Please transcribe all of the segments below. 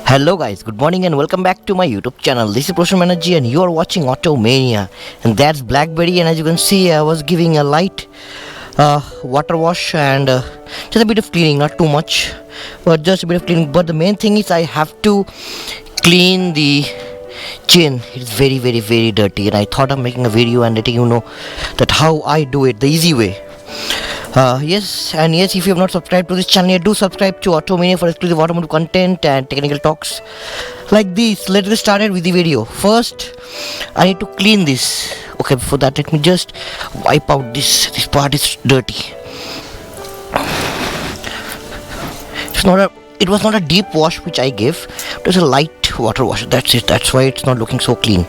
Hello guys, good morning and welcome back to my YouTube channel. This is Professional Energy and you are watching Automania, and that's Blackberry. And as you can see, I was giving a light water wash and just a bit of cleaning, not too much, but just a bit of cleaning. But the main thing is I have to clean the chain. It's very dirty, and I thought of making a video and letting you know that how I do it the easy way. Yes, if you have not subscribed to this channel yet, do subscribe to Automania for exclusive automotive content and technical talks like this. Let's get started with the video. First, I need to clean this. Okay, before that, let me just wipe out this. This part is dirty. It was not a deep wash which I gave. It was a light water wash. That's it. That's why it's not looking so clean.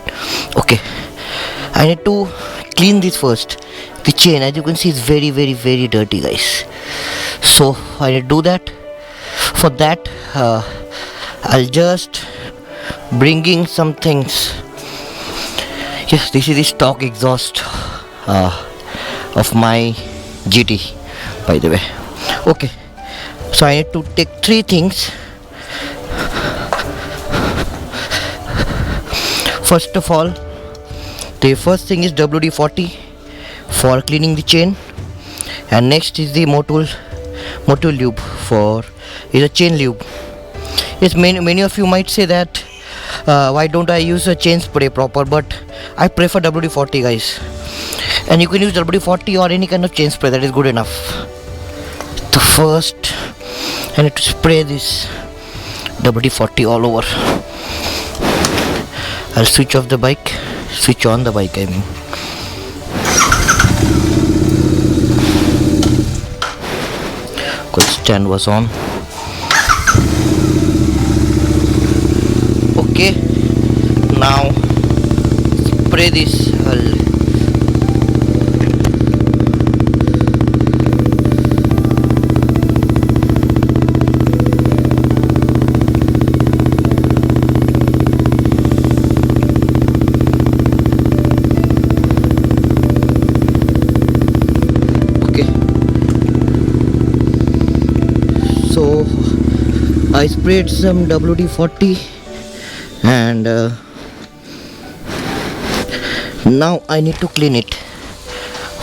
Okay, I need to clean this first. The chain, as you can see, is very dirty, guys. So I need to do that. For that, I'll just bring in some things. Yes, this is the stock exhaust of my GT, by the way. Okay, so I need to take three things. First of all, the first thing is WD-40 for cleaning the chain, and next is the Motul Lube is a chain lube. Yes, many of you might say that why don't I use a chain spray proper, but I prefer WD-40, guys, and you can use WD-40 or any kind of chain spray, that is good enough. So first I need to spray this WD-40 all over. I'll switch on the bike, I mean. Stand was on. Okay, now spray this. So I sprayed some WD-40 and now I need to clean it.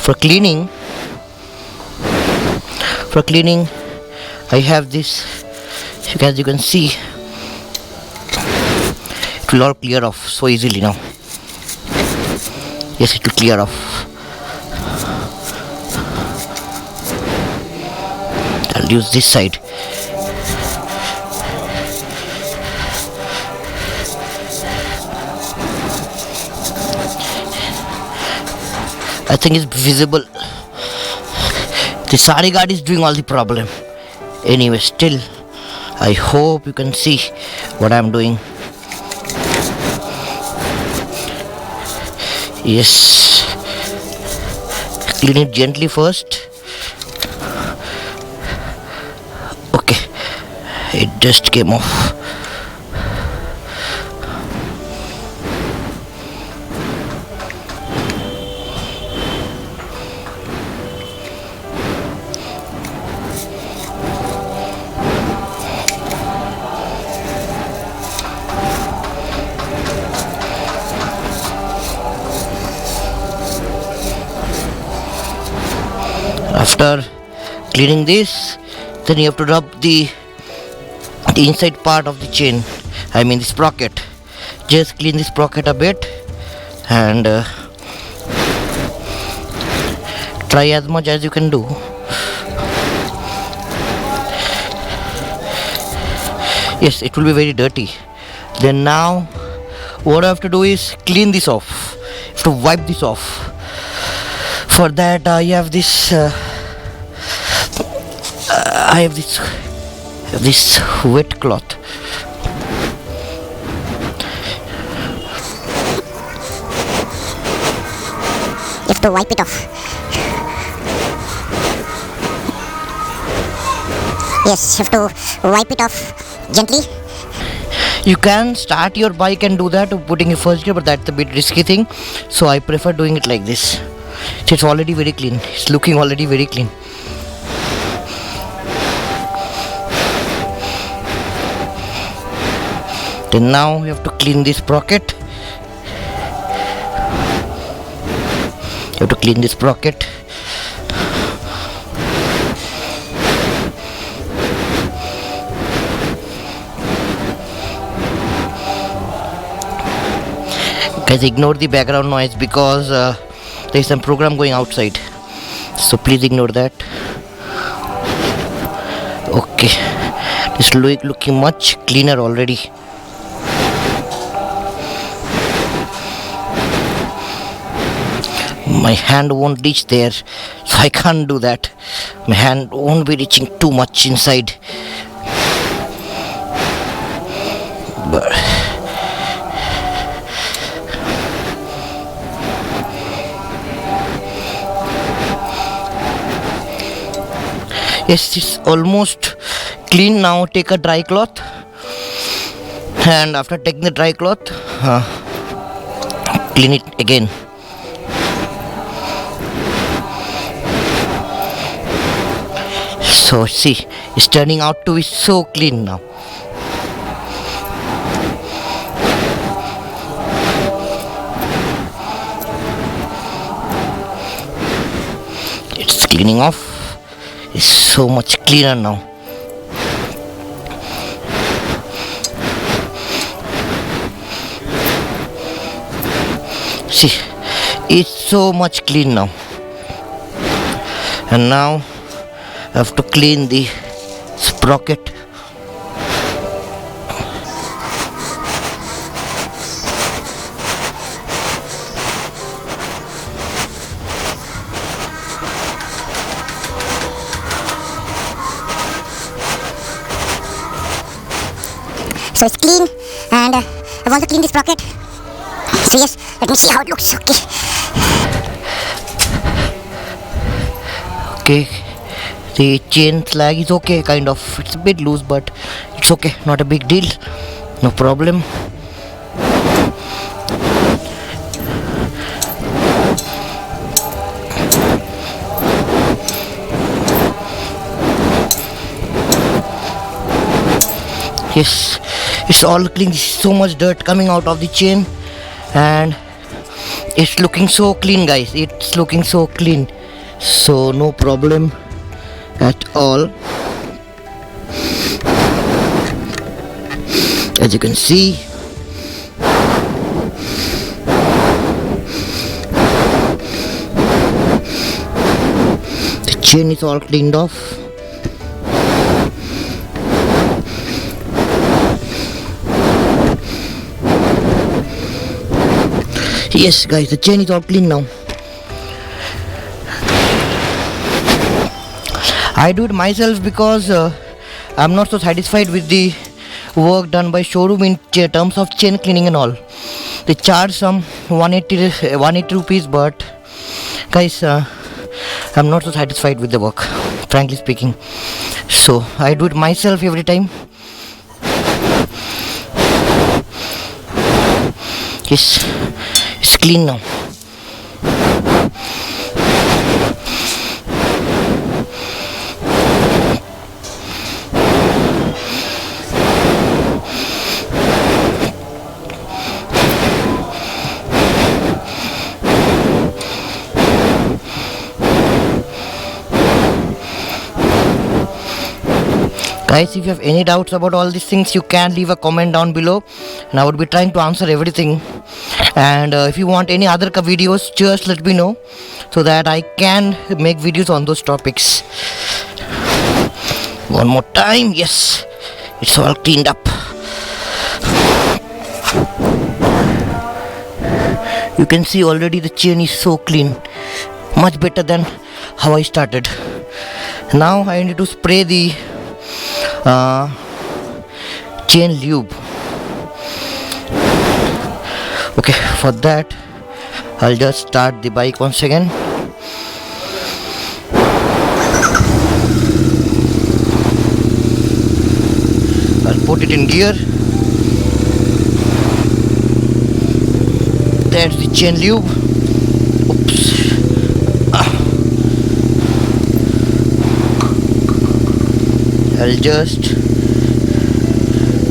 For cleaning I have this, as you can see, it will all clear off so easily now. Yes, it will clear off. I'll use this side. I think it's visible. The sari guard is doing all the problem. Anyway, still, I hope you can see what I'm doing. Yes. Clean it gently first. Okay. It just came off. After cleaning this, then you have to rub the inside part of the chain, I mean the sprocket. Just clean the sprocket a bit and try as much as you can do. Yes, it will be very dirty. Then now what I have to do is clean this off. I have to wipe this off. For that I have this wet cloth. You have to wipe it off. Yes, you have to wipe it off gently. You can start your bike and do that, putting it first gear, but that's a bit risky thing. So I prefer doing it like this. It's already very clean. It's looking already very clean. Then now we have to clean this sprocket. You have to clean this sprocket. Guys, ignore the background noise because there is some program going outside, so please ignore that. Okay, it's looking much cleaner already. My hand won't reach there, so I can't do that. My hand won't be reaching too much inside. But yes, it's almost clean now. Take a dry cloth, and after taking the dry cloth, clean it again. So see, it's turning out to be so clean now. It's cleaning off. It's so much cleaner now. See, it's so much clean now. And now I have to clean the sprocket. So it's clean, and I want to clean this sprocket. So yes, let me see how it looks. Okay, the chain slag is okay, kind of. It's a bit loose, but it's okay, not a big deal, no problem. Yes, it's all clean. So much dirt coming out of the chain, and it's looking so clean, guys. It's looking so clean, so no problem at all. As you can see, the chain is all cleaned off. Yes guys, the chain is all clean now. I do it myself because I'm not so satisfied with the work done by showroom in terms of chain cleaning and all. They charge some 180 rupees, but guys, I'm not so satisfied with the work, frankly speaking. So I do it myself every time. Yes, it's clean now. Guys, if you have any doubts about all these things, you can leave a comment down below, and I would be trying to answer everything. And if you want any other videos, just let me know so that I can make videos on those topics. One more time. Yes, it's all cleaned up. You can see already the chain is so clean, much better than how I started. Now I need to spray the chain lube. Okay, for that I'll just start the bike once again. I'll put it in gear. That's the chain lube. Oops. I'll just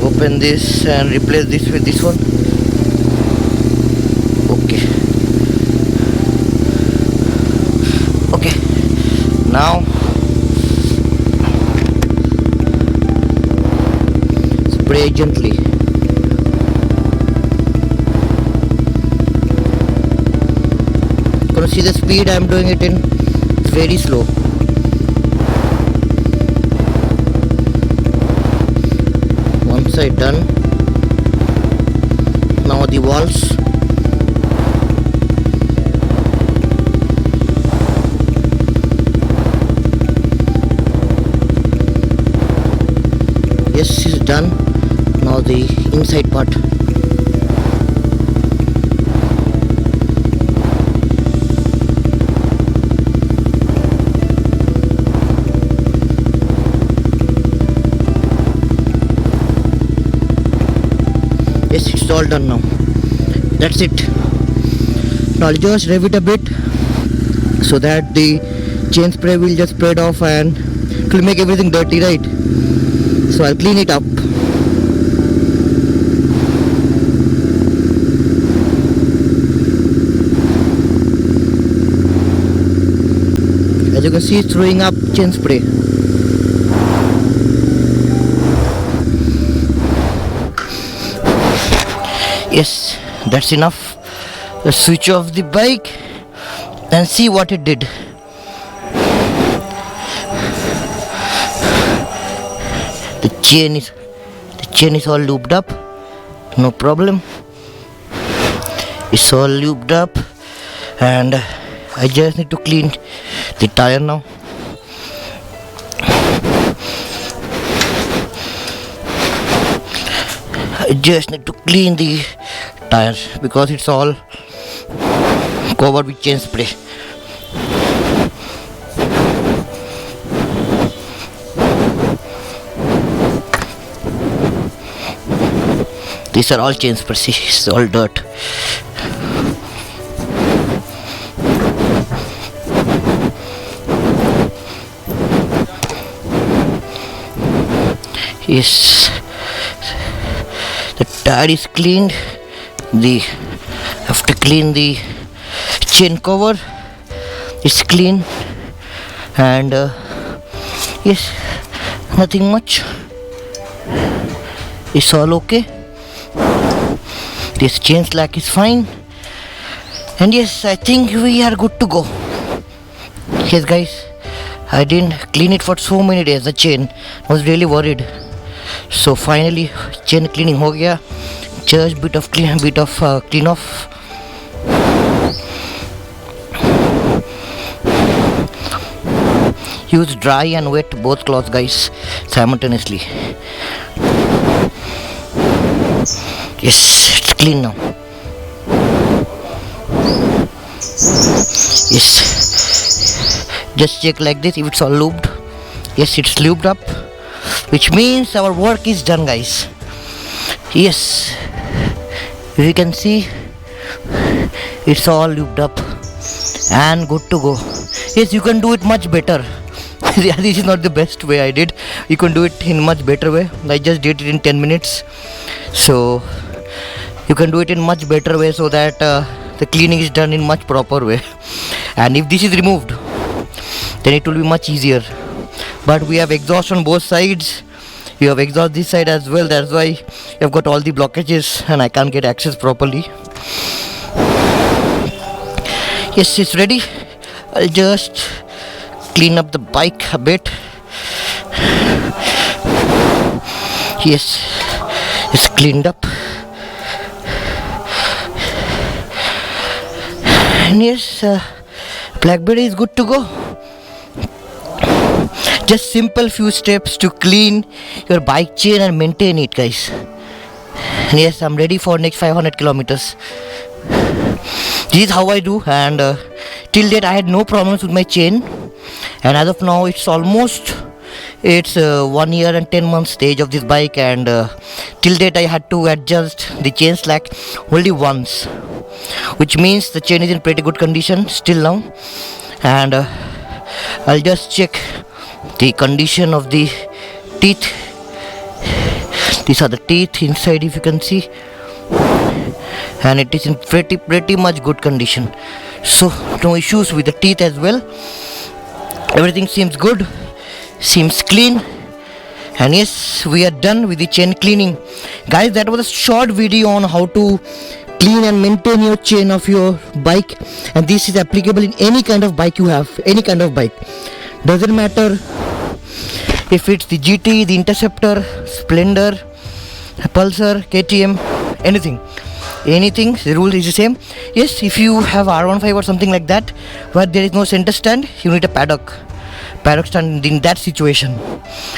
go open this and replace this with this one. Okay, now spray gently. Gonna see the speed I'm doing it in very slow. One side done. Now the walls. Yes, is done. Now the inside part. Yes, it's all done now. That's it. Now I'll just rev it a bit so that the chain spray will just spread off and it will make everything dirty, right? So I'll clean it up. As you can see, it's throwing up chain spray. Yes, that's enough. Let's switch off the bike and see what it did. The chain is all lubed up, no problem. It's all lubed up, and I just need to clean the tire now. I just need to clean the tire because it's all covered with chain spray. These are all chain spray, see, it's all dirt. Yes, the tire is cleaned. Have to clean the chain cover. It's clean, and yes, nothing much. It's all okay. This chain slack is fine, and yes, I think we are good to go. Yes guys, I didn't clean it for so many days. The chain, I was really worried. So finally chain cleaning हो गया. Just bit of clean off. Use dry and wet both cloths, guys, simultaneously. Yes, it's clean now. Yes, just check like this if it's all lubed. Yes, it's lubed up, which means our work is done, guys. Yes, you can see it's all lubed up and good to go. Yes, you can do it much better. This is not the best way I did. You can do it in much better way. I just did it in 10 minutes. So you can do it in much better way so that the cleaning is done in much proper way. And if this is removed, then it will be much easier. But we have exhaust on both sides. You have exhaust this side as well. That's why you have got all the blockages and I can't get access properly. Yes, it's ready. I'll just clean up the bike a bit. Yes, it's cleaned up. And yes, BlackBerry is good to go. Just simple few steps to clean your bike chain and maintain it, guys. And yes, I'm ready for next 500 kilometers. This is how I do, and till date I had no problems with my chain, and as of now it's 1 year and 10 months stage of this bike, and till date I had to adjust the chain slack only once, which means the chain is in pretty good condition still now. And I'll just check the condition of the teeth. These are the teeth inside, if you can see, and it is in pretty much good condition. So no issues with the teeth as well. Everything seems good, seems clean. And yes, we are done with the chain cleaning. Guys, that was a short video on how to clean and maintain your chain of your bike, and this is applicable in any kind of bike you have, any kind of bike. Doesn't matter if it's the GT, the Interceptor, Splendor, Pulsar, KTM, anything, the rule is the same. Yes, if you have R15 or something like that where there is no center stand, you need a paddock stand in that situation.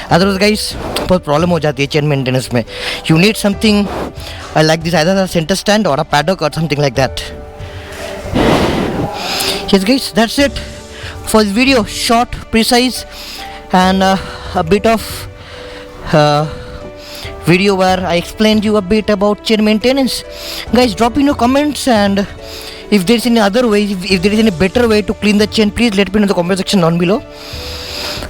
Otherwise guys, बहुत problem हो जाती है chain maintenance में. You need something like this, either a center stand or a paddock or something like that. Yes guys, that's it for this video. Short, precise, and a bit of video where I explained you a bit about chain maintenance. Guys, drop in your comments, and if there is any other way, if there is any better way to clean the chain, please let me know in the comment section down below.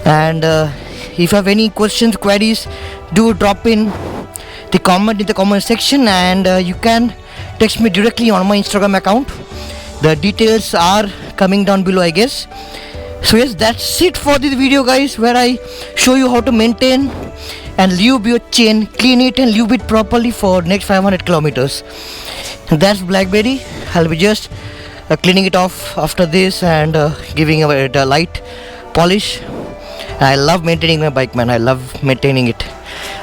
And if you have any questions, queries, do drop in the comment section, and you can text me directly on my Instagram account. The details are coming down below, I guess. So yes, that's it for this video guys, where I show you how to maintain and lube your chain, clean it and lube it properly for next 500 kilometers. And that's BlackBerry. I'll be just cleaning it off after this and giving it a light polish. I love maintaining my bike, man. I love maintaining it,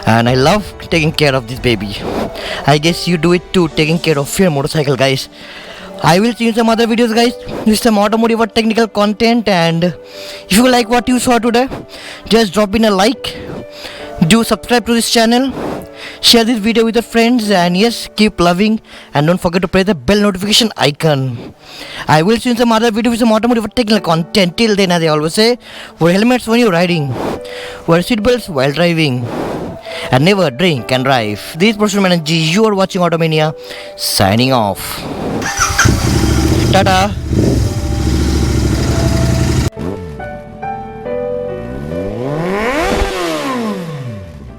and I love taking care of this baby. I guess you do it too, taking care of your motorcycle, guys. I will see you in some other videos guys with some automotive or technical content, and if you like what you saw today, just drop in a like, do subscribe to this channel, share this video with your friends, and yes, keep loving, and don't forget to press the bell notification icon. I will see you in some other video with some automotive or technical content. Till then, as I always say, wear helmets when you're riding, wear seatbelts while driving, and never drink and drive. This is Professional Manager. You are watching Automania, signing off. Ta-da.